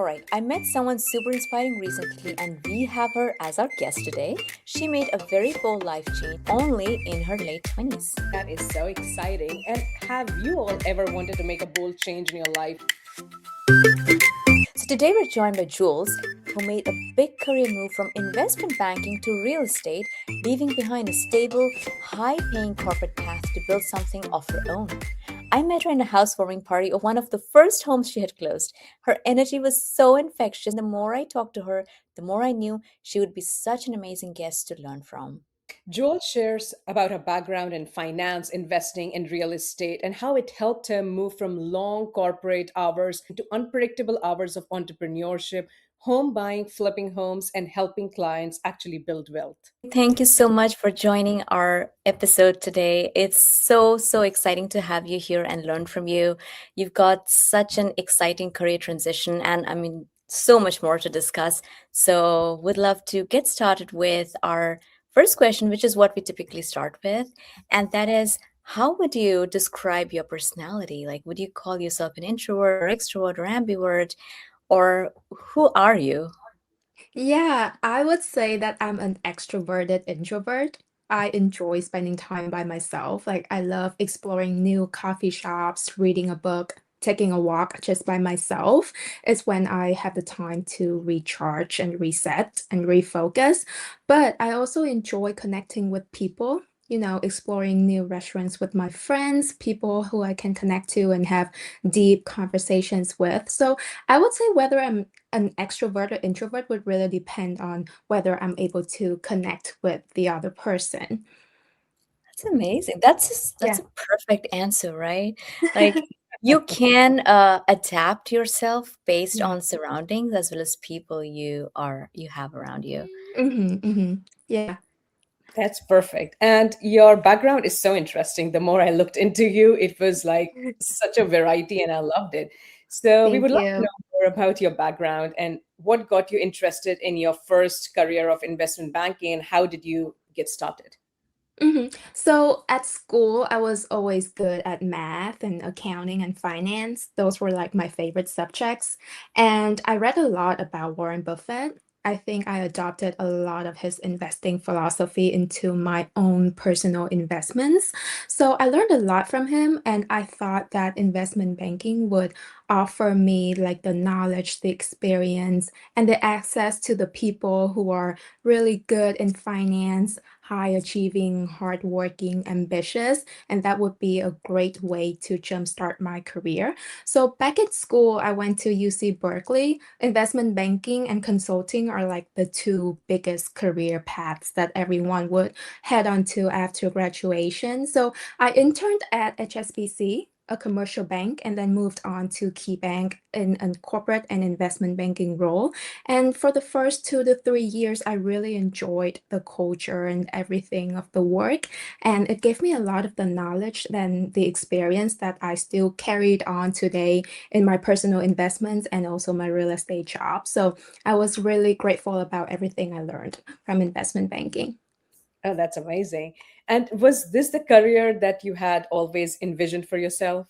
right, I met someone super inspiring recently, and we have her as our guest today. She made a very bold life change only in her late 20s. That is so exciting. And have you all ever wanted to make a bold change in your life? So today we're joined by Jules, who made a big career move from investment banking to real estate, leaving behind a stable, high paying corporate path to build something of her own. I met her in a housewarming party of one of the first homes she had closed. Her energy was so infectious, and the more I talked to her, the more I knew she would be such an amazing guest to learn from. Joel shares about her background in finance, investing, and real estate, and how it helped him move from long corporate hours to unpredictable hours of entrepreneurship, home buying, flipping homes, and helping clients actually build wealth. Thank you so much for joining our episode today. It's so exciting to have you here and learn from you. You've got such an exciting career transition, and I mean, so much more to discuss. So, would love to get started with our first question, which is what we typically start with, and that is, how would you describe your personality? Like, would you call yourself an introvert or extrovert or ambivert, or who are you? Yeah, I would say that I'm an extroverted introvert. I enjoy spending time by myself. Like, I love exploring new coffee shops, reading a book, taking a walk just by myself. It's when I have the time to recharge and reset and refocus. But I also enjoy connecting with people, exploring new restaurants with my friends, people who I can connect to and have deep conversations with. So I would say whether I'm an extrovert or introvert would really depend on whether I'm able to connect with the other person. That's amazing. That's Yeah. a perfect answer, right? Like you can adapt yourself based Yeah. on surroundings as well as people you have around you. Yeah. That's perfect. And your background is so interesting. The more I looked into you, it was like such a variety, and I loved it. So, we Thank would love to you. know more about your background and what got you interested in your first career of investment banking, and how did you get started? So at school, I was always good at math and accounting and finance. Those were like my favorite subjects. And I read a lot about Warren Buffett. I think I adopted a lot of his investing philosophy into my own personal investments. So I learned a lot from him, and I thought that investment banking would offer me like the knowledge, the experience, and the access to the people who are really good in finance, high achieving, hardworking, ambitious, and that would be a great way to jumpstart my career. So back at school, I went to UC Berkeley. Investment banking and consulting are like the two biggest career paths that everyone would head on to after graduation. So I interned at HSBC, a commercial bank, and then moved on to KeyBank in a corporate and investment banking role. And for the first 2 to 3 years, I really enjoyed the culture and everything of the work. And it gave me a lot of the knowledge and the experience that I still carried on today in my personal investments and also my real estate job. So I was really grateful about everything I learned from investment banking. Oh, that's amazing. And was this the career that you had always envisioned for yourself?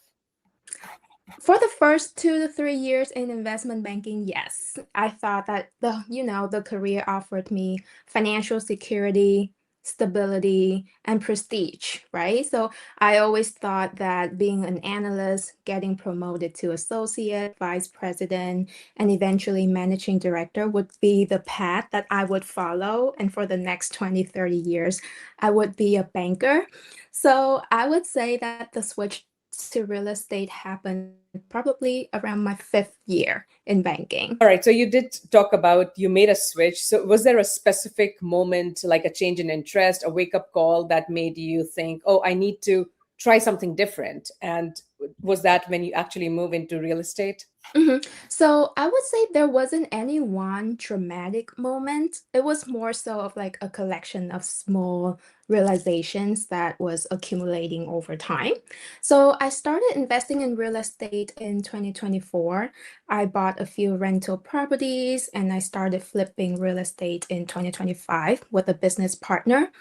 For the first 2 to 3 years in investment banking, yes. I thought that the career offered me financial security, stability, and prestige, right? So I always thought that being an analyst, getting promoted to associate, vice president, and eventually managing director would be the path that I would follow. And for the next 20, 30 years, I would be a banker. So I would say that the switch to real estate happened probably around my fifth year in banking. All right. So you did talk about you made a switch. So was there a specific moment, like a change in interest, a wake up call that made you think, oh, I need to try something different? And was that when you actually move into real estate? So I would say there wasn't any one dramatic moment. It was more so of like a collection of small realizations that was accumulating over time. So I started investing in real estate in 2024. I bought a few rental properties and I started flipping real estate in 2025 with a business partner.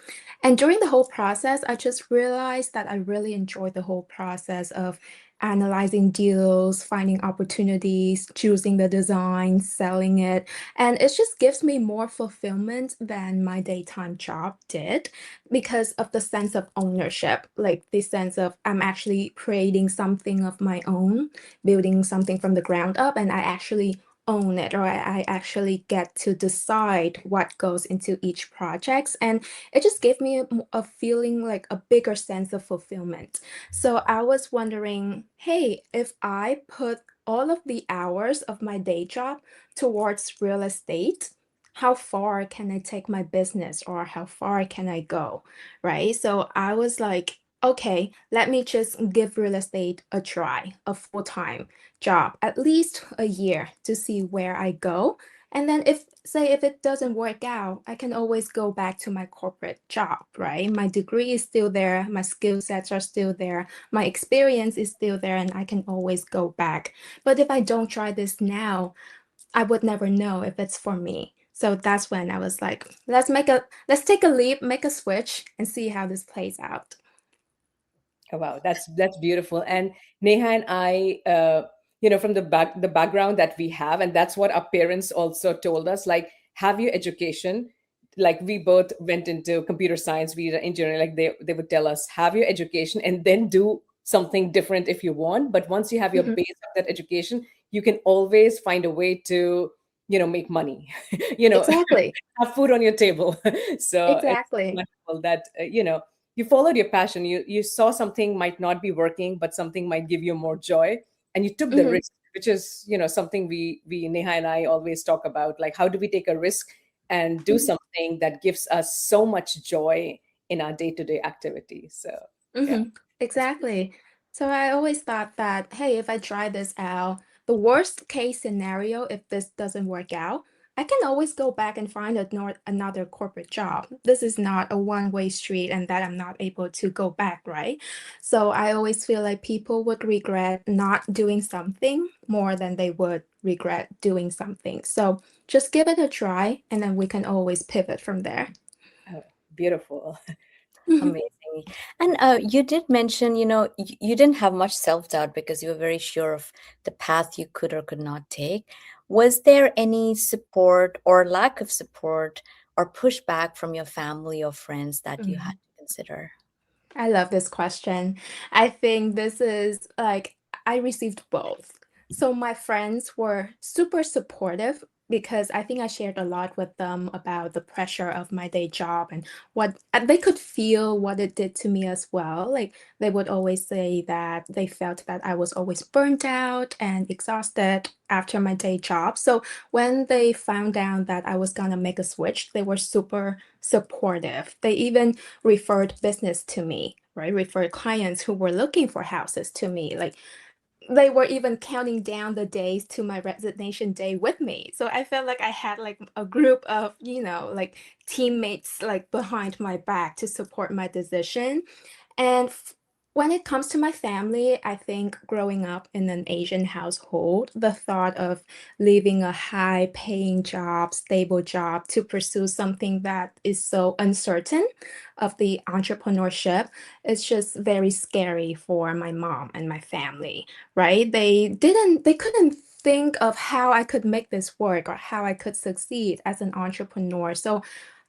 And during the whole process, I just realized that I really enjoyed the whole process of analyzing deals, finding opportunities, choosing the design, selling it. And it just gives me more fulfillment than my daytime job did because of the sense of ownership, like the sense of I'm actually creating something of my own, building something from the ground up, and I actually own it, or I actually get to decide what goes into each project. And it just gave me a feeling like a bigger sense of fulfillment. So I was wondering, hey, if I put all of the hours of my day job towards real estate, how far can I take my business or how far can I go? Right. So I was like, okay, let me just give real estate a try, a full-time job, at least a year to see where I go. And then if say if it doesn't work out, I can always go back to my corporate job, right? My degree is still there, my skill sets are still there, my experience is still there, and I can always go back. But if I don't try this now, I would never know if it's for me. So that's when I was like, let's take a leap, make a switch, and see how this plays out. Oh, wow, that's beautiful. And Neha and I, from the background that we have, and that's what our parents also told us. Like, have your education. Like we both went into computer science, we are engineering. Like they would tell us, have your education and then do something different if you want. But once you have your Mhm. base of that education, you can always find a way to, make money. you know, Exactly. have food on your table. So it's Exactly. wonderful that you followed your passion. You saw something might not be working, but something might give you more joy, and you took the Hmm. risk, which is something we Neha and I always talk about. Like, how do we take a risk and do something that gives us so much joy in our day-to-day activities? So yeah, Hmm. that's Exactly. So I always thought that, hey, if I try this out, the worst case scenario, if this doesn't work out, I can always go back and find another corporate job. This is not a one-way street and that I'm not able to go back, right? So I always feel like people would regret not doing something more than they would regret doing something. So just give it a try and then we can always pivot from there. oh, beautiful. Amazing. And you did mention, you didn't have much self-doubt because you were very sure of the path you could or could not take. Was there any support or lack of support or pushback from your family or friends that you had Mhm. to consider? I love this question. I think this is like I received both. So my friends were super supportive because I think I shared a lot with them about the pressure of my day job and what and they could feel what it did to me as well. Like they would always say that they felt that I was always burnt out and exhausted after my day job. So when they found out that I was gonna make a switch, they were super supportive. They even referred business to me, right? Referred clients who were looking for houses to me. Like they were even counting down the days to my resignation day with me. So I felt like I had like a group of, like teammates like behind my back to support my decision. And when it comes to my family, I think growing up in an Asian household, the thought of leaving a high paying job, stable job to pursue something that is so uncertain of the entrepreneurship is just very scary for my mom and my family, right? They couldn't think of how I could make this work or how I could succeed as an entrepreneur. So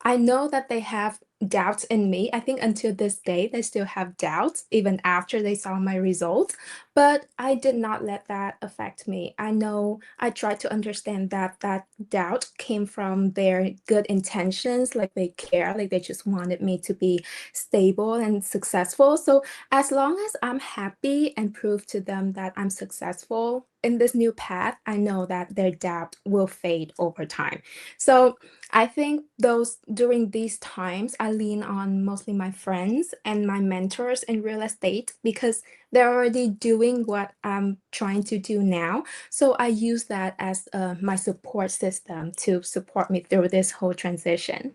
I know that they have doubts in me. I think until this day, they still have doubts, even after they saw my results. But I did not let that affect me. I know I tried to understand that that doubt came from their good intentions, like they care, like they just wanted me to be stable and successful. So as long as I'm happy and prove to them that I'm successful in this new path, I know that their doubt will fade over time. So I think those during these times, I lean on mostly my friends and my mentors in real estate because they're already doing what I'm trying to do now. So I use that as my support system to support me through this whole transition.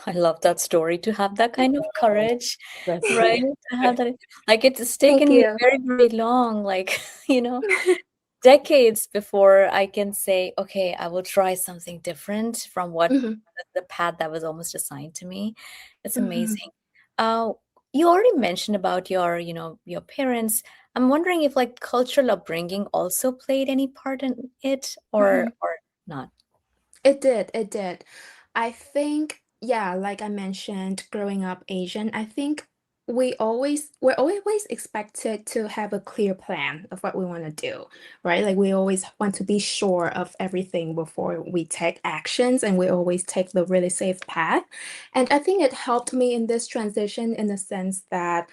I love that story to have that kind of courage, That's right? great. To have that, like it's Thank taken me you. very, very long, like, decades before I can say, okay, I will try something different from what Mhm, the path that was almost assigned to me. It's mhm. amazing. Uh, You already mentioned about your parents. I'm wondering if like cultural upbringing also played any part in it or not. It did, it did. I think, yeah, like I mentioned, growing up Asian, I think we're always expected to have a clear plan of what we want to do, right? Like we always want to be sure of everything before we take actions, and we always take the really safe path. And I think it helped me in this transition in the sense that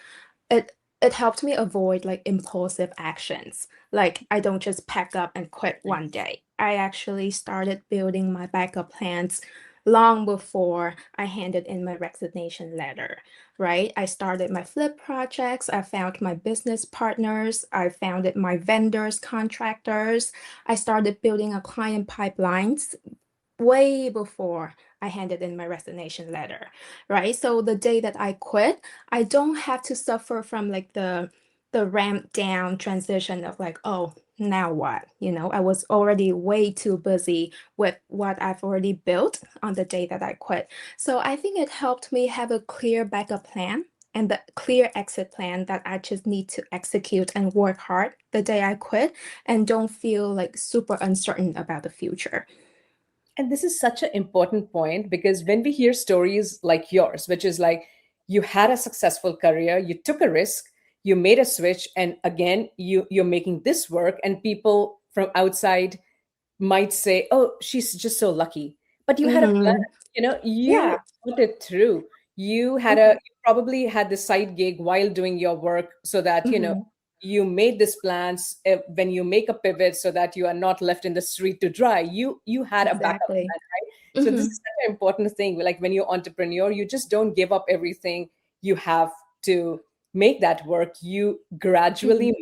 it it helped me avoid like impulsive actions. Like I don't just pack up and quit one Nice. day. I actually started building my backup plans long before I handed in my resignation letter, right? I started my flip projects, I found my business partners, I founded my vendors, contractors, I started building a client pipelines way before I handed in my resignation letter, right? So the day that I quit, I don't have to suffer from like the ramp down transition of like, oh, now what? You know, I was already way too busy with what I've already built on the day that I quit. So I think it helped me have a clear backup plan and the clear exit plan that I just need to execute and work hard the day I quit and don't feel like super uncertain about the future. And this is such an important point because when we hear stories like yours, which is like you had a successful career, you took a risk, you made a switch, and again you're making this work, and people from outside might say, "Oh, she's just so lucky." But you had a plan. Mhm. You Yeah. thought it through. Mhm, You probably had the side gig while doing your work so that mhm. you made these plans when you make a pivot so that you are not left in the street to dry. You had a backup Exactly. plan, right? So this is Mhm, such an important thing. Like when you're entrepreneur, you just don't give up everything. You have to make that work. You gradually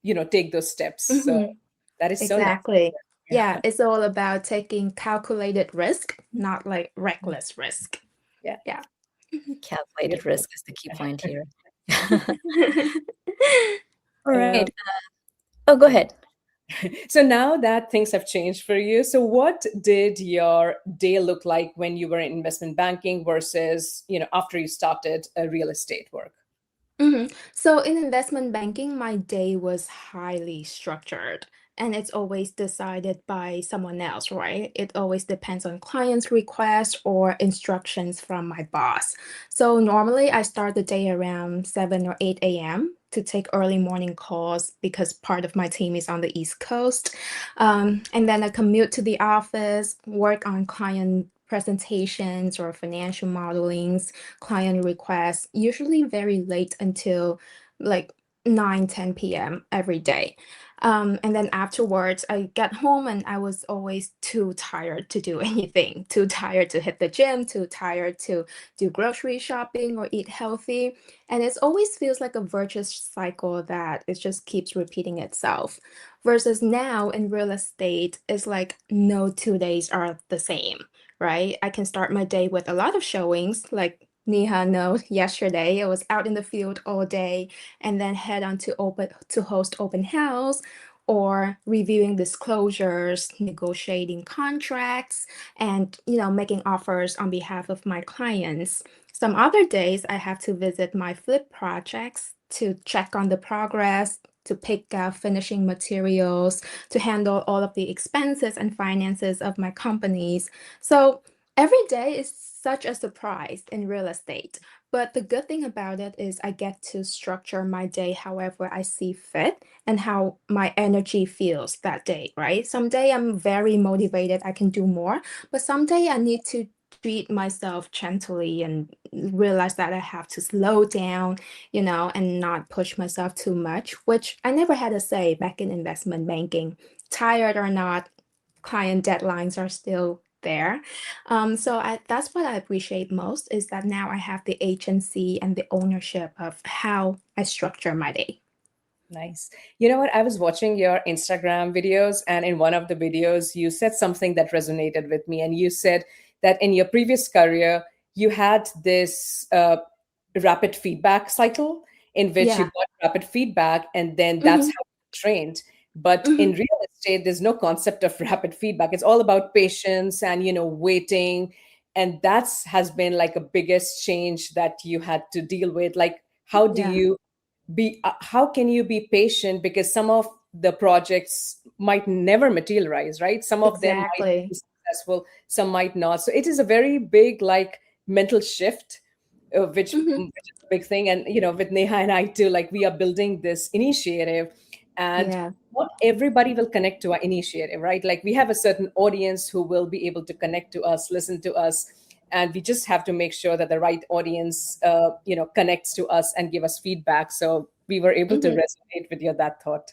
mhm, take those steps. So mhm. that is so nice. Exactly. Yeah. Yeah, it's all about taking calculated risk, not like reckless risk. Yeah. Yeah. Mhm. Calculated Beautiful. risk is the key point here. All Uh, right. Oh, go ahead. so now that things have changed for you, so what did your day look like when you were in investment banking versus, after you started real estate work? So in investment banking, my day was highly structured and it's always decided by someone else, right? It always depends on clients' requests or instructions from my boss. So normally I start the day around 7 or 8 a.m. to take early morning calls because part of my team is on the East Coast. And then I commute to the office, work on client presentations or financial modelings, client requests, usually very late until like 9, 10 p.m. every day. And then afterwards, I get home and I was always too tired to do anything, too tired to hit the gym, too tired to do grocery shopping or eat healthy. And it always feels like a virtuous cycle that it just keeps repeating itself. Versus now in real estate, it's like no 2 days are the same, right? I can start my day with a lot of showings, like Neha knows yesterday I was out in the field all day and then head on to host open house or reviewing disclosures, negotiating contracts, and making offers on behalf of my clients. Some other days I have to visit my flip projects to check on the progress, to pick out finishing materials, to handle all of the expenses and finances of my companies. So every day is such a surprise in real estate. But the good thing about it is I get to structure my day however I see fit and how my energy feels that day, right? Some day I'm very motivated, I can do more, but some day I need to treat myself gently and realize that I have to slow down, and not push myself too much, which I never had a say back in investment banking. Tired or not, client deadlines are still there. That's what I appreciate most is that now I have the agency and the ownership of how I structure my day. Nice. You know what? I was watching your Instagram videos, and in one of the videos, you said something that resonated with me. And you said that in your previous career, you had this rapid feedback cycle in which you Yeah. got rapid feedback, and then that's Hmm. how you trained. But in Hmm. real estate, there's no concept of rapid feedback. It's all about patience and waiting, and that's has been like a biggest change that you had to deal with. Like How do Yeah, you how can you be patient, because some of the projects might never materialize, right? Some of them might be exactly. successful, some might not. So it is a very big, like, mental shift, Hmm. which is a big thing. And with Neha and I too, like, we are building this initiative, and Yeah. not everybody will connect to our initiative, right? Like, we have a certain audience who will be able to connect to us, listen to us, and we just have to make sure that the right audience connects to us and give us feedback. So we were able to Mhm. resonate with your that thought.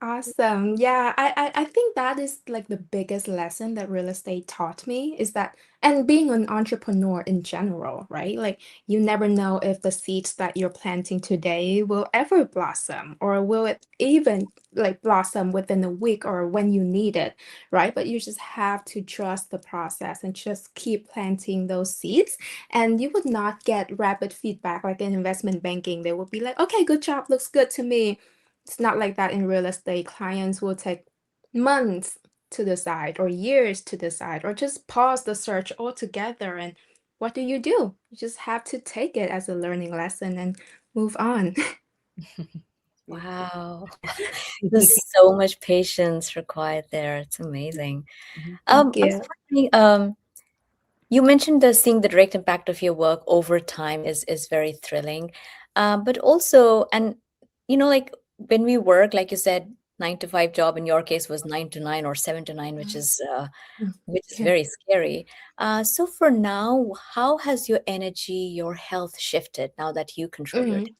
Awesome. Yeah, I think that is like the biggest lesson that real estate taught me is that, and being an entrepreneur in general, right? Like you never know if the seeds that you're planting today will ever blossom or will it even like blossom within a week or when you need it, right? But you just have to trust the process and just keep planting those seeds, and you would not get rapid feedback like in investment banking. They would be like, okay, good job, looks good to me. It's not like that in real estate. Clients will take months to decide or years to decide or just pause the search altogether. And what do? You just have to take it as a learning lesson and move on. Beautiful. Wow. There's so much patience required there. It's amazing. Mhm. Thank I was you. wondering, you mentioned the seeing the direct impact of your work over time is very thrilling. But also, and like when we work, like you said, 9 to 5 job in your case was 9 to 9 or 7 to 9, which Mm, is mm, yeah. very scary. So for now, how has your energy, your health shifted now that you control your day? Mhm.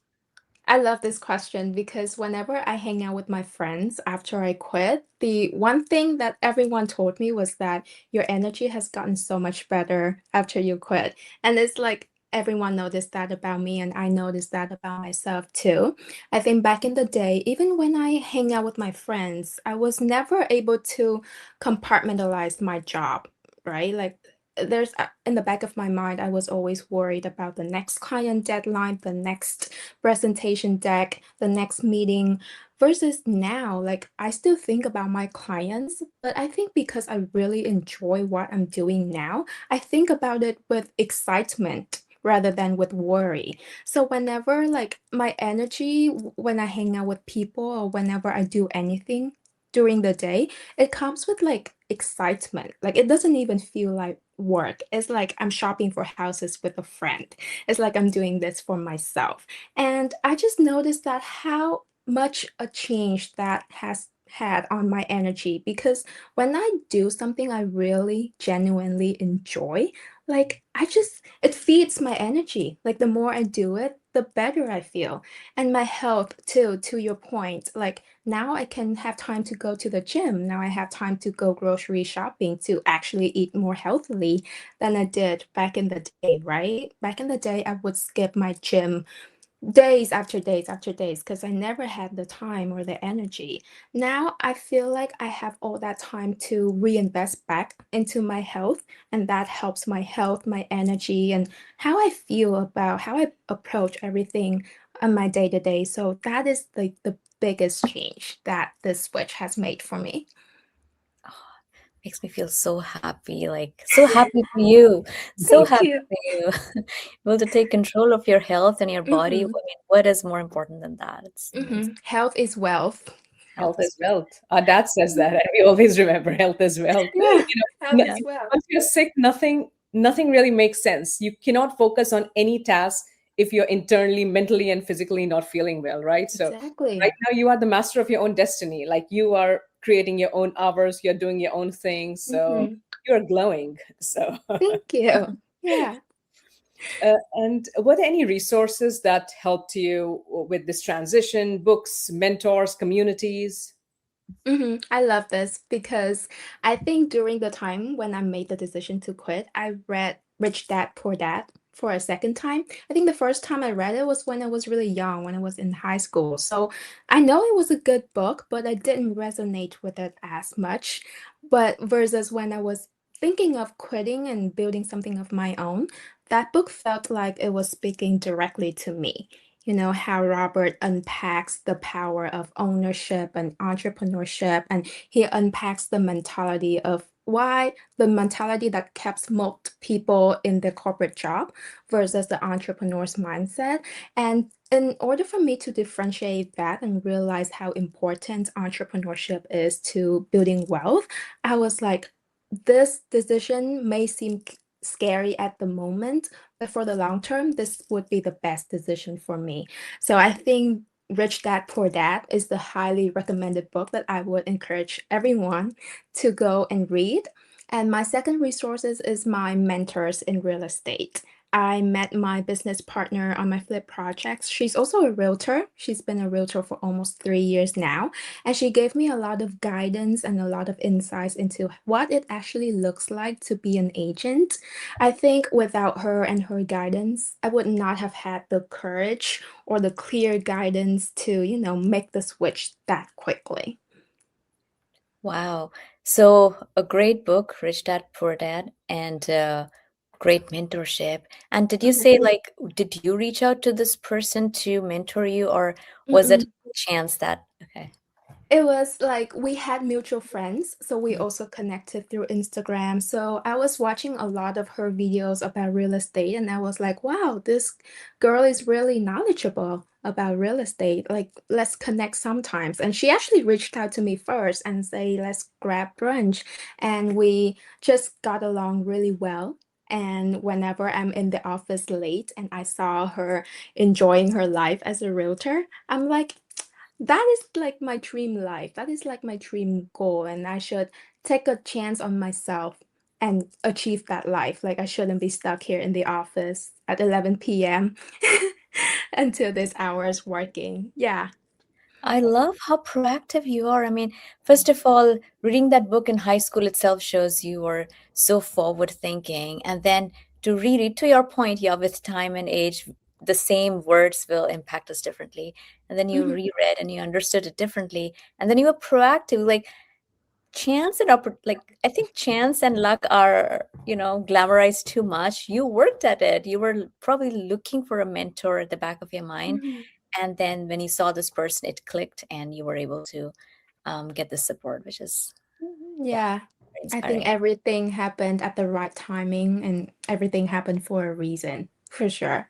I love this question because whenever I hang out with my friends after I quit, the one thing that everyone told me was that your energy has gotten so much better after you quit. And it's like everyone noticed that about me, and I noticed that about myself too. I think back in the day, even when I hang out with my friends, I was never able to compartmentalize my job, right? Like there's in the back of my mind, I was always worried about the next client deadline, the next presentation deck, the next meeting, versus now, like I still think about my clients, but I think because I really enjoy what I'm doing now, I think about it with excitement rather than with worry. So whenever like my energy when I hang out with people or whenever I do anything during the day, it comes with like excitement. Like it doesn't even feel like work. It's like I'm shopping for houses with a friend. It's like I'm doing this for myself. And I just noticed that how much a change that has had on my energy because when I do something I really genuinely enjoy, like it feeds my energy. Like the more I do it, the better I feel. And my health too, to your point. Like now I can have time to go to the gym. Now I have time to go grocery shopping to actually eat more healthily than I did back in the day, right? Back in the day, I would skip my gym days after days after days because I never had the time or the energy. Now I feel like I have all that time to reinvest back into my health, and that helps my health, my energy, and how I feel about how I approach everything on my day to day. So that is the biggest change that this switch has made for me. Oh, makes me feel so happy, like so happy for you, so Thank happy you. for you. Able to take control of your health and your body. I Hmm. mean, what is more important than that? It's amazing. Hmm. Health is wealth. Health Health is is wealth. Our dad says that, and we always remember health is wealth. Yeah, health yeah. is wealth. Once you're sick, nothing really makes sense. You cannot focus on any task if you're internally, mentally, and physically not feeling well, right? So right Exactly. now you are the master of your own destiny. Like, you are creating your own hours, you're doing your own thing. So Hmm. you're glowing. So Thank you. Yeah. and were there any resources that helped you with this transition? Books, mentors, communities? I love this because I think during the time when I made the decision to quit, I read Rich Dad Poor Dad for a second time. I think the first time I read it was when I was really young, when I was in high school. So I know it was a good book, but I didn't resonate with it as much. But versus when I was thinking of quitting and building something of my own, that book felt like it was speaking directly to me. You know, how Robert unpacks the power of ownership and entrepreneurship, and he unpacks the mentality of why the mentality that keeps most people in the corporate job versus the entrepreneur's mindset. And in order for me to differentiate that and realize how important entrepreneurship is to building wealth, I was like, this decision may seem scary at the moment, but for the long term, this would be the best decision for me. So I think Rich Dad Poor Dad is the highly recommended book that I would encourage everyone to go and read. And my second resources is my mentors in real estate. I met my business partner on my flip projects. She's also a realtor. She's been a realtor for almost 3 years now. And she gave me a lot of guidance and a lot of insights into what it actually looks like to be an agent. I think without her and her guidance, I would not have had the courage or the clear guidance to, make the switch that quickly. Wow. So a great book, Rich Dad Poor Dad, and great mentorship. And did you say, like, did you reach out to this person to mentor you, or was it Mm-mm. a chance that, okay. It was like we had mutual friends, so we Mm. also connected through Instagram. So I was watching a lot of her videos about real estate, and I was like, wow, this girl is really knowledgeable about real estate. Like, let's connect sometimes. And she actually reached out to me first and say, let's grab brunch. And we just got along really well. And whenever I'm in the office late and I saw her enjoying her life as a realtor, I'm like, that is like my dream life. That is like my dream goal. And I should take a chance on myself and achieve that life. Like I shouldn't be stuck here in the office at 11 p.m. until this hours working. Yeah. I love how proactive you are. I mean, first of all, reading that book in high school itself shows you were so forward thinking. And then to read it, to your point, yeah, with time and age, the same words will impact us differently. And then you Mhm. reread and you understood it differently. And then you were proactive. Like chance and like I think chance and luck are, glamorized too much. You worked at it. You were probably looking for a mentor at the back of your mind, Mhm. and then when you saw this person, it clicked and you were able to get the support, which is, yeah, Yeah. very I think inspiring. everything happened at the right timing and everything happened for a reason, for sure.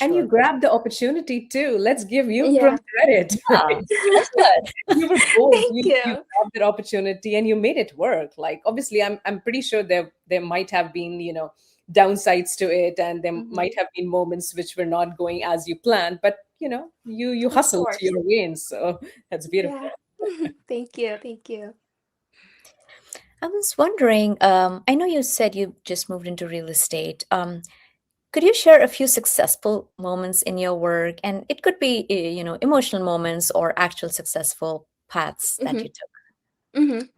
And you Sure. grabbed the opportunity too. Let's give you from Yeah. credit. Yeah, that's good. You were bold. Thank You you. grabbed that opportunity and you made it work. Like obviously, I'm pretty sure there might have been downsides to it, and there might Mhm. have been moments which were not going as you planned. But you Of hustled to course. your wins, so that's beautiful. Yeah. Thank you. Thank you. I was wondering, I know you said you just moved into real estate. Could you share a few successful moments in your work? And it could be, emotional moments or actual successful paths that you took.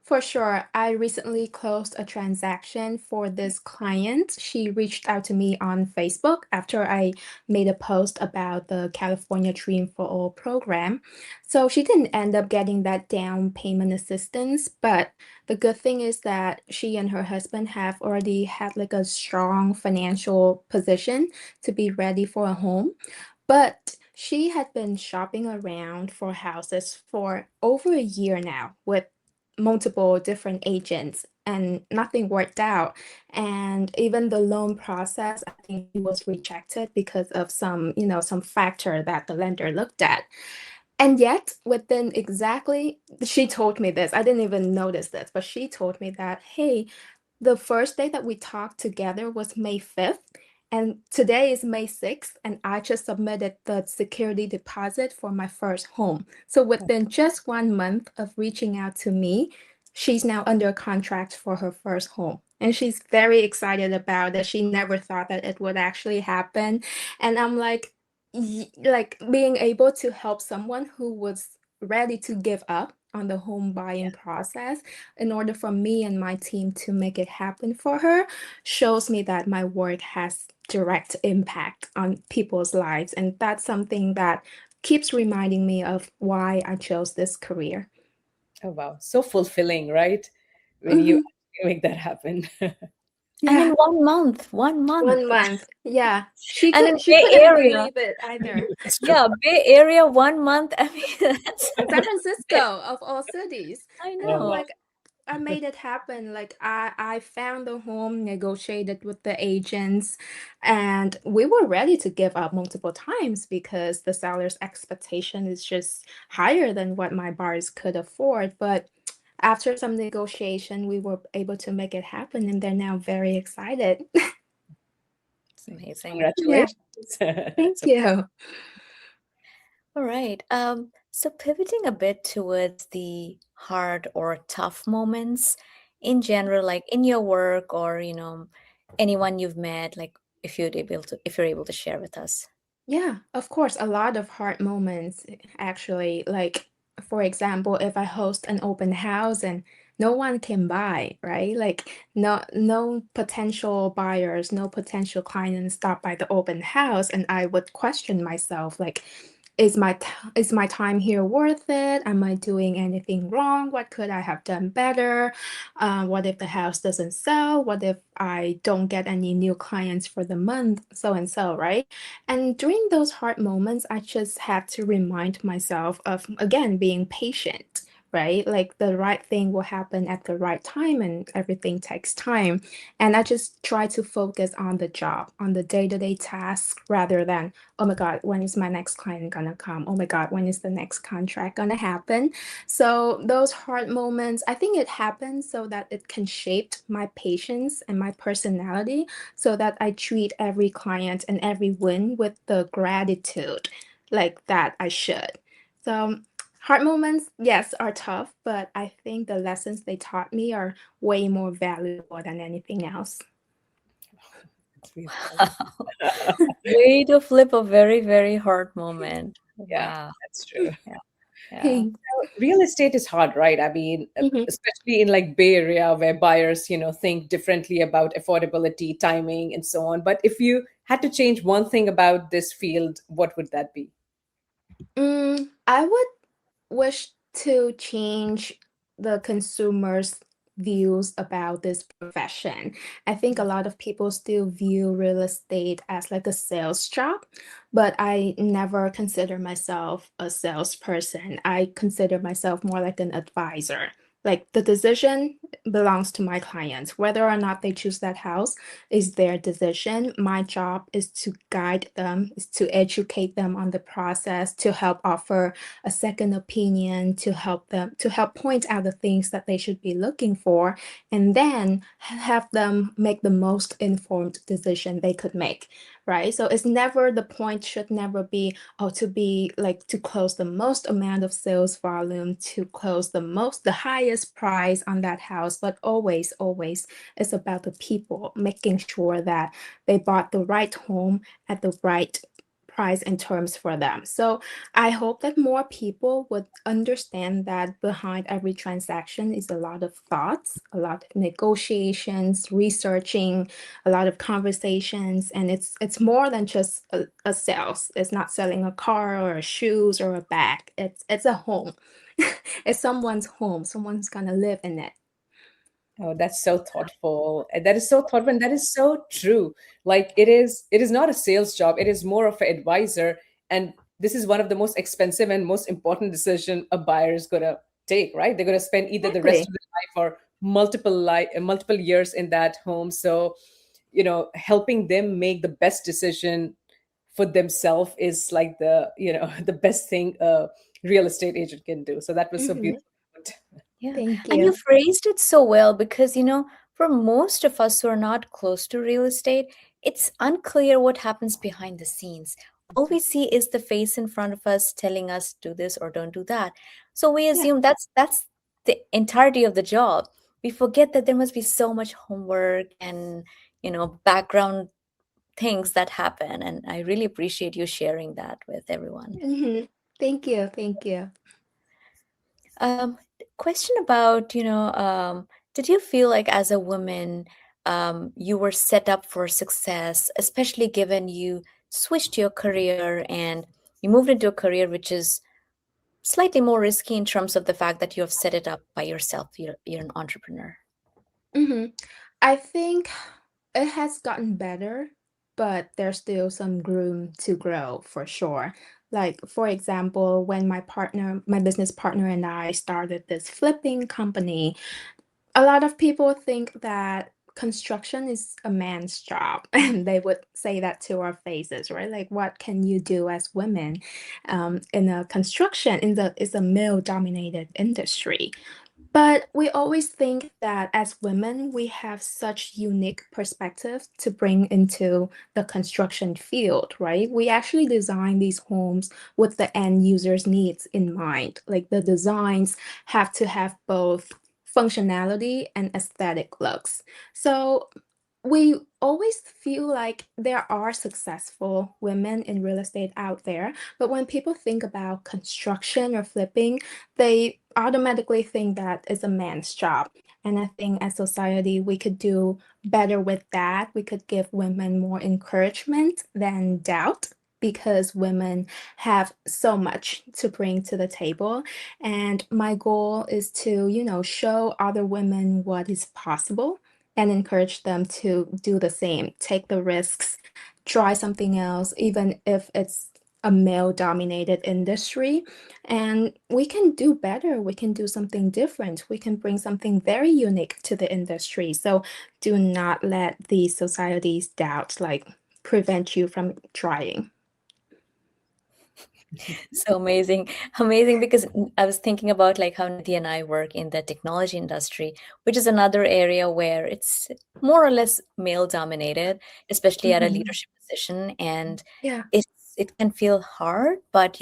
For sure. I recently closed a transaction for this client. She reached out to me on Facebook after I made a post about the California Dream for All program. So she didn't end up getting that down payment assistance, but the good thing is that she and her husband have already had like a strong financial position to be ready for a home. But she had been shopping around for houses for over a year now with multiple different agents and nothing worked out. And even the loan process, I think she was rejected because of some factor that the lender looked at. And yet, within exactly, she told me this. I didn't even notice this, but she told me that, hey, the first day that we talked together was May 5th, and today is May 6th, and I just submitted the security deposit for my first home. So within just 1 month of reaching out to me, she's now under contract for her first home. And she's very excited about it. She never thought that it would actually happen. And I'm like, like being able to help someone who was ready to give up on the home buying process in order for me and my team to make it happen for her shows me that my work has direct impact on people's lives. And that's something that keeps reminding me of why I chose this career. Oh wow, so fulfilling, right? When you Mhm. actually make that happen. And in Yeah, 1 month, 1 month. 1 month. Yeah. She And in could she Bay couldn't Area, believe it either. That's true. yeah, Bay Area, 1 month. I mean, that's, San that's Francisco it. of all cities. I And Oh, I'm know. wow. like, I made it happen. Like I found the home, negotiated with the agents, and we were ready to give up multiple times because the seller's expectation is just higher than what my buyers could afford. But after some negotiation, we were able to make it happen, and they're now very excited. It's amazing. Yeah, Congratulations. thank So you. All right. So pivoting a bit towards the hard or tough moments in general, like in your work or, anyone you've met, like if you're able to share with us. Yeah, of course, a lot of hard moments actually. Like, for example, if I host an open house and no one can buy, right? Like no potential buyers, no potential clients stop by the open house, and I would question myself, like, is my time here worth it? Am I doing anything wrong? What could I have done better? What if the house doesn't sell? What if I don't get any new clients for the month? So and so, right? And during those hard moments, I just had to remind myself of, again, being patient, right? Like the right thing will happen at the right time and everything takes time. And I just try to focus on the job, on the day-to-day task rather than, oh my God, when is my next client gonna come? Oh my God, when is the next contract gonna happen? So those hard moments, I think it happens so that it can shape my patience and my personality so that I treat every client and every win with the gratitude like that I should. So hard moments, yes, are tough, but I think the lessons they taught me are way more valuable than anything else. it's beautiful. Wow. Way to flip a very, very hard moment. Yeah, Wow. that's true. Yeah. Yeah. Thanks. Real estate is hard, right? I mean, Mhm. especially in like Bay Area where buyers, think differently about affordability, timing, and so on. But if you had to change one thing about this field, what would that be? I would wish to change the consumers' views about this profession. I think a lot of people still view real estate as like a sales job, but I never consider myself a salesperson. I consider myself more like an advisor. Like the decision belongs to my clients. Whether or not they choose that house is their decision. My job is to guide them, is to educate them on the process, to help offer a second opinion, to help point out the things that they should be looking for, and then have them make the most informed decision they could make, right? So it's never the point should never be, oh, to be like to close the most amount of sales volume, to close the highest price on that house, but always it's about the people making sure that they bought the right home at the right price and terms for them. So I hope that more people would understand that behind every transaction is a lot of thoughts, a lot of negotiations, researching, a lot of conversations, and it's more than just a sales. It's not selling a car or a shoes or a bag. It's a home. It's someone's home. Someone's gonna live in it. Oh, that's so thoughtful. And that is so thoughtful, and that is so true. Like it is not a sales job, it is more of an advisor. And this is one of the most expensive and most important decision a buyer is gonna take, right? They're gonna spend either the rest Exactly. of their life or multiple years in that home. So, helping them make the best decision for themselves is like the best thing a real estate agent can do. So that was so Hmm. beautiful. Yeah. Thank And you you. phrased it so well because, for most of us who are not close to real estate, it's unclear what happens behind the scenes. All we see is the face in front of us telling us do this or don't do that. So we Yeah. assume that's the entirety of the job. We forget that there must be so much homework and, background things that happen. And I really appreciate you sharing that with everyone. Hmm. Thank you. Thank you. Question about, did you feel like as a woman, you were set up for success, especially given you switched your career and you moved into a career which is slightly more risky in terms of the fact that you have set it up by yourself. You're an entrepreneur. Hmm. I think it has gotten better, but there's still some room to grow for sure. Like, for example, when my business partner and I started this flipping company, A lot of people think that construction is a man's job, and they would say that to our faces, right? Like, what can you do as women in a construction in the is a male-dominated industry? But we always think that as women, we have such unique perspectives to bring into the construction field, right? We actually design these homes with the end user's needs in mind. Like the designs have to have both functionality and aesthetic looks. So we always feel like there are successful women in real estate out there, but when people think about construction or flipping, they automatically think that it's a man's job. And I think as society, we could do better with that. We could give women more encouragement than doubt because women have so much to bring to the table. And my goal is to, show other women what is possible and encourage them to do the same, take the risks, try something else, even if it's a male dominated industry. And we can do better. We can do something different. We can bring something very unique to the industry. So do not let the society's doubts like prevent you from trying. So amazing, amazing. Because I was thinking about like how Nidhi and I work in the technology industry, which is another area where it's more or less male dominated, especially at a Mhm. leadership position. And Yeah. it can feel hard, but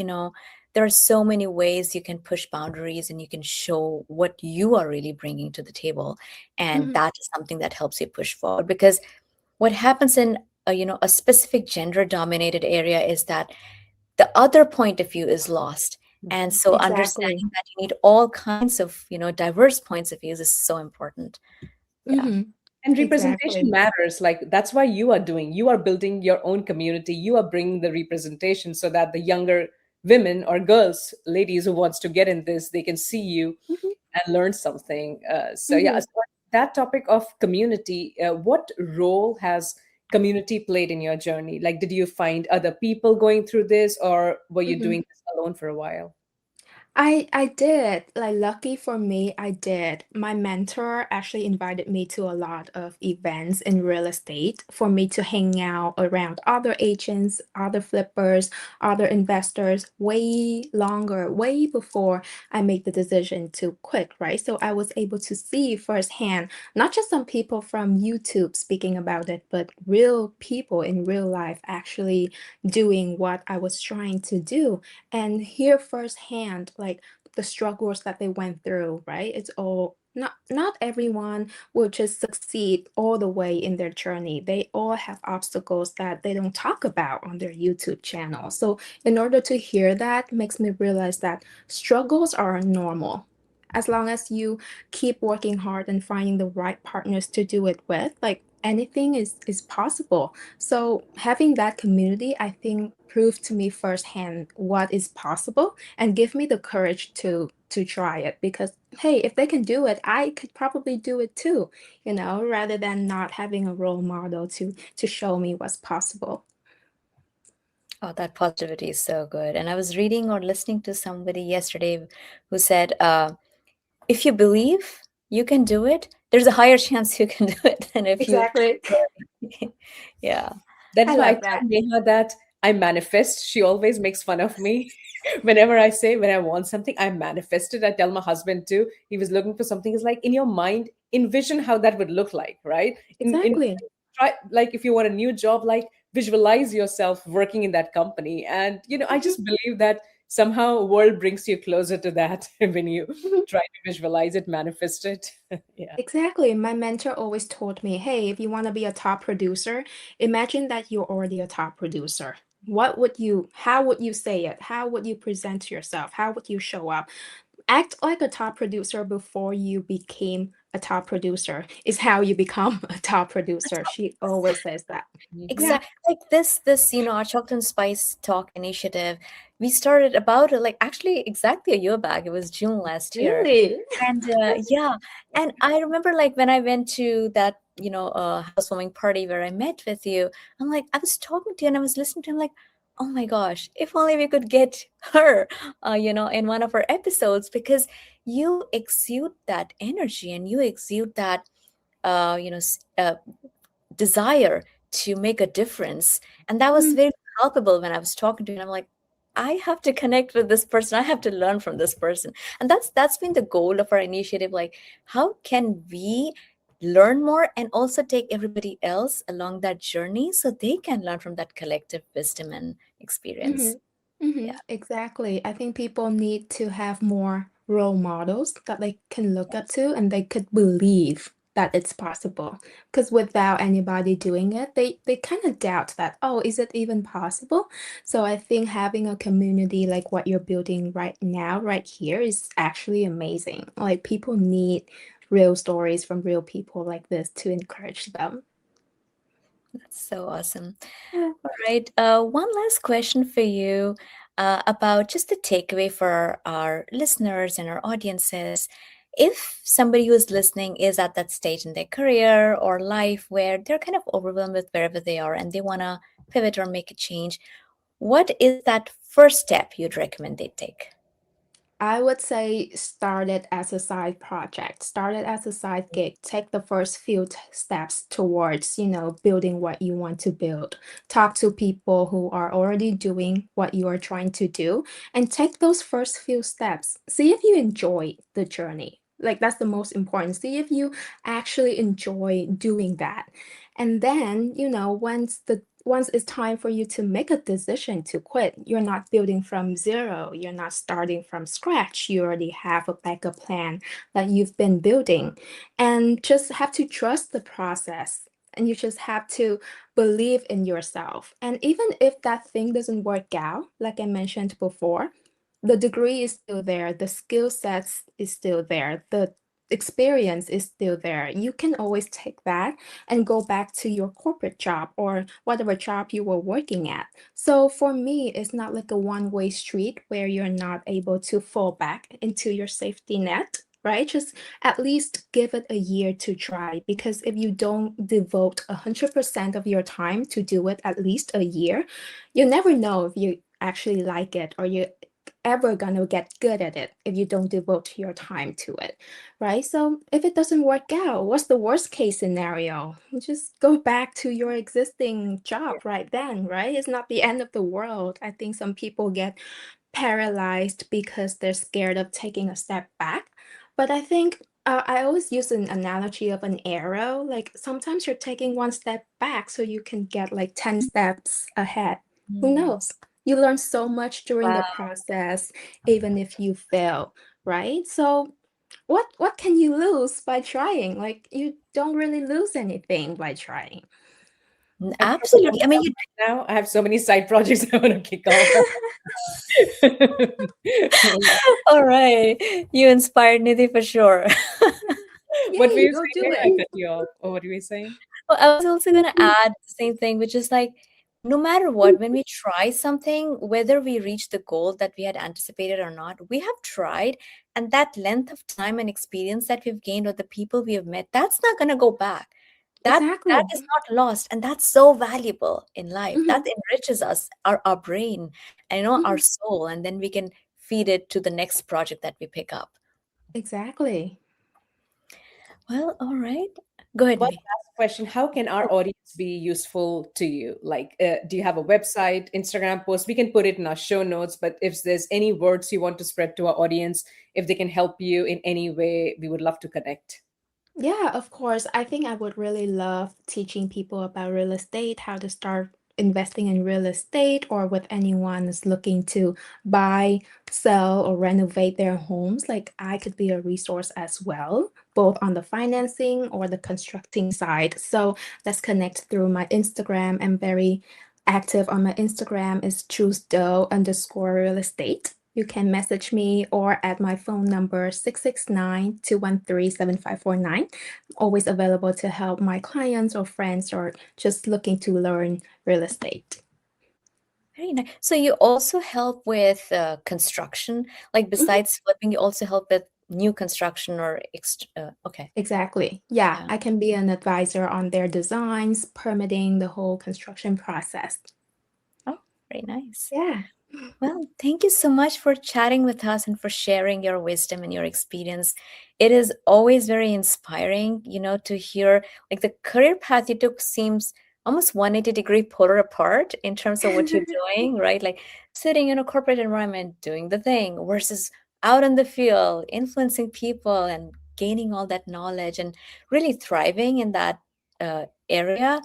there are so many ways you can push boundaries and you can show what you are really bringing to the table, and Mhm. that is something that helps you push forward. Because what happens in a specific gender dominated area is that the other point of view is lost. And so Exactly. understanding that you need all kinds of diverse points of views is so important. Yeah. Mhm. And representation Exactly. matters. Like that's why you are building your own community. You are bringing the representation so that the younger women or girls, ladies who wants to get in this, they can see you Mhm. and learn something. So yeah, Mhm. so that topic of community, what role has community played in your journey? Like, did you find other people going through this, or were you Mhm. doing this alone for a while? I did. Like lucky for me, I did. My mentor actually invited me to a lot of events in real estate for me to hang out around other agents, other flippers, other investors way longer, way before I made the decision to quit, right? So I was able to see firsthand, not just some people from YouTube speaking about it, but real people in real life actually doing what I was trying to do and hear firsthand like the struggles that they went through, right? It's all not everyone will just succeed all the way in their journey. They all have obstacles that they don't talk about on their YouTube channel. So in order to hear that makes me realize that struggles are normal. As long as you keep working hard and finding the right partners to do it with, like anything is possible. So having that community, I think, proved to me firsthand what is possible and give me the courage to try it because hey, if they can do it, I could probably do it too, rather than not having a role model to show me what's possible. Oh, that positivity is so good. And I was reading or listening to somebody yesterday who said, if you believe you can do it, there's a higher chance you can do it than if you. Exactly. Yeah. That I is why I love tell that. Neha that I manifest. She always makes fun of me. Whenever I say when I want something, I manifest it. I tell my husband too. He was looking for something. It's like in your mind, envision how that would look like, right? In Exactly. try like if you want a new job, like visualize yourself working in that company. And I Mhm, just believe that somehow world brings you closer to that when you mhm. try to visualize it, manifest it. Yeah. Exactly. My mentor always told me, hey, if you want to be a top producer, imagine that you're already a top producer. How would you say it? How would you present yourself? How would you show up? Act like a top producer before you became a top producer is how you become a top producer. She always says that. Mhm. Yeah, Exactly. Like this, our Chocolate and Spice Talk initiative, we started about like actually exactly a year back. It was June last year. really. And yeah, and I remember like when I went to that, housewarming party where I met with you, I'm like, I was talking to you and I was listening to him like, oh my gosh, if only we could get her, in one of our episodes, because you exude that energy and you exude that, desire to make a difference. And that was Mhm, very palpable when I was talking to you. And I'm like, I have to connect with this person. I have to learn from this person. And that's been the goal of our initiative. Like, how can we learn more and also take everybody else along that journey so they can learn from that collective wisdom and experience? mhm, mhm, Yeah. exactly. I think people need to have more role models that they can look up Yes. to and they could believe that it's possible. Because without anybody doing it, they kind of doubt that, oh, is it even possible? So I think having a community like what you're building right now, right here, is actually amazing. Like people need real stories from real people like this to encourage them. That's so awesome. Yeah. All right. One last question for you about just the takeaway for our listeners and our audiences. If somebody who is listening is at that stage in their career or life where they're kind of overwhelmed with wherever they are and they want to pivot or make a change, what is that first step you'd recommend they take? I would say start it as a side project, start it as a side gig. Take the first few steps towards, building what you want to build. Talk to people who are already doing what you are trying to do and take those first few steps. See if you enjoy the journey. Like that's the most important. See if you actually enjoy doing that. And then, once it's time for you to make a decision to quit, you're not building from zero, you're not starting from scratch. You already have a backup plan that you've been building, and just have to trust the process. And you just have to believe in yourself. And even if that thing doesn't work out, like I mentioned before, the degree is still there, the skill sets is still there, the experience is still there. You can always take that and go back to your corporate job or whatever job you were working at. So for me, it's not like a one-way street where you're not able to fall back into your safety net. Right? Just at least give it a year to try, because if you don't devote 100% of your time to do it at least a year, you never know if you actually like it or you ever gonna get good at it if you don't devote your time to it, right? So if it doesn't work out, what's the worst case scenario? You just go back to your existing job right then, right? It's not the end of the world. I think some people get paralyzed because they're scared of taking a step back. But I think I always use an analogy of an arrow. Like sometimes you're taking one step back so you can get like 10 steps ahead. Who Hmm. knows? You learn so much during the Wow. process, even if you fail, right? So what can you lose by trying? Like you don't really lose anything by trying. I think I'm Absolutely. I burnt mean, out right now. I have so many side projects I want to kick off. all right. You inspired Nidhi for sure. What were Yay, you go saying do there? I it. cut you off. Or what were you saying? Well, I was also going to add the same thing, which is like, no matter what, when we try something, whether we reach the goal that we had anticipated or not, we have tried. And that length of time and experience that we've gained or the people we have met, that's not going to go back. That Exactly. is not lost. And that's so valuable in life. That Mhm, enriches us, our brain, and our mhm. soul. And then we can feed it to the next project that we pick up. Exactly. Well, all right. Go ahead, One Nidhi. last question. How can our audience be useful to you? Like, do you have a website, Instagram post? We can put it in our show notes, but if there's any words you want to spread to our audience, if they can help you in any way, we would love to connect. Yeah, of course. I think I would really love teaching people about real estate, how to start investing in real estate, or with anyone is looking to buy, sell, or renovate their homes. Like I could be a resource as well, both on the financing or the constructing side. So let's connect through my Instagram. I'm very active on my Instagram is choose_real estate. You can message me or at my phone number 669-213-7549. Always available to help my clients or friends or just looking to learn real estate. Very nice. So you also help with construction, like Mhm. besides flipping, you also help with new construction or okay. Exactly. Yeah, Yeah. I can be an advisor on their designs, permitting the whole construction process. Oh. Very nice. Yeah. Well, thank you so much for chatting with us and for sharing your wisdom and your experience. It is always very inspiring, to hear like the career path you took seems almost 180-degree polar apart in terms of what you're doing, right? Like sitting in a corporate environment, doing the thing versus out in the field, influencing people and gaining all that knowledge and really thriving in that area.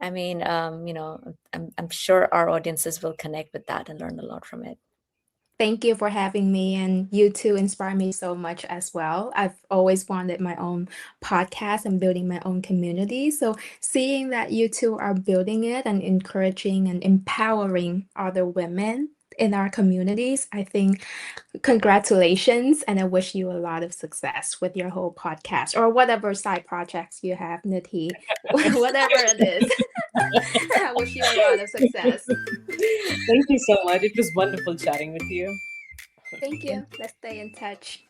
I mean, I'm sure our audiences will connect with that and learn a lot from it. Thank you for having me, and you two inspire me so much as well. I've always wanted my own podcast and building my own community. So seeing that you two are building it and encouraging and empowering other women in our communities, I think congratulations, and I wish you a lot of success with your whole podcast or whatever side projects you have, Niti, whatever it is. I wish you a lot of success. Thank you so much. It was wonderful chatting with you. Thank you. Let's stay in touch.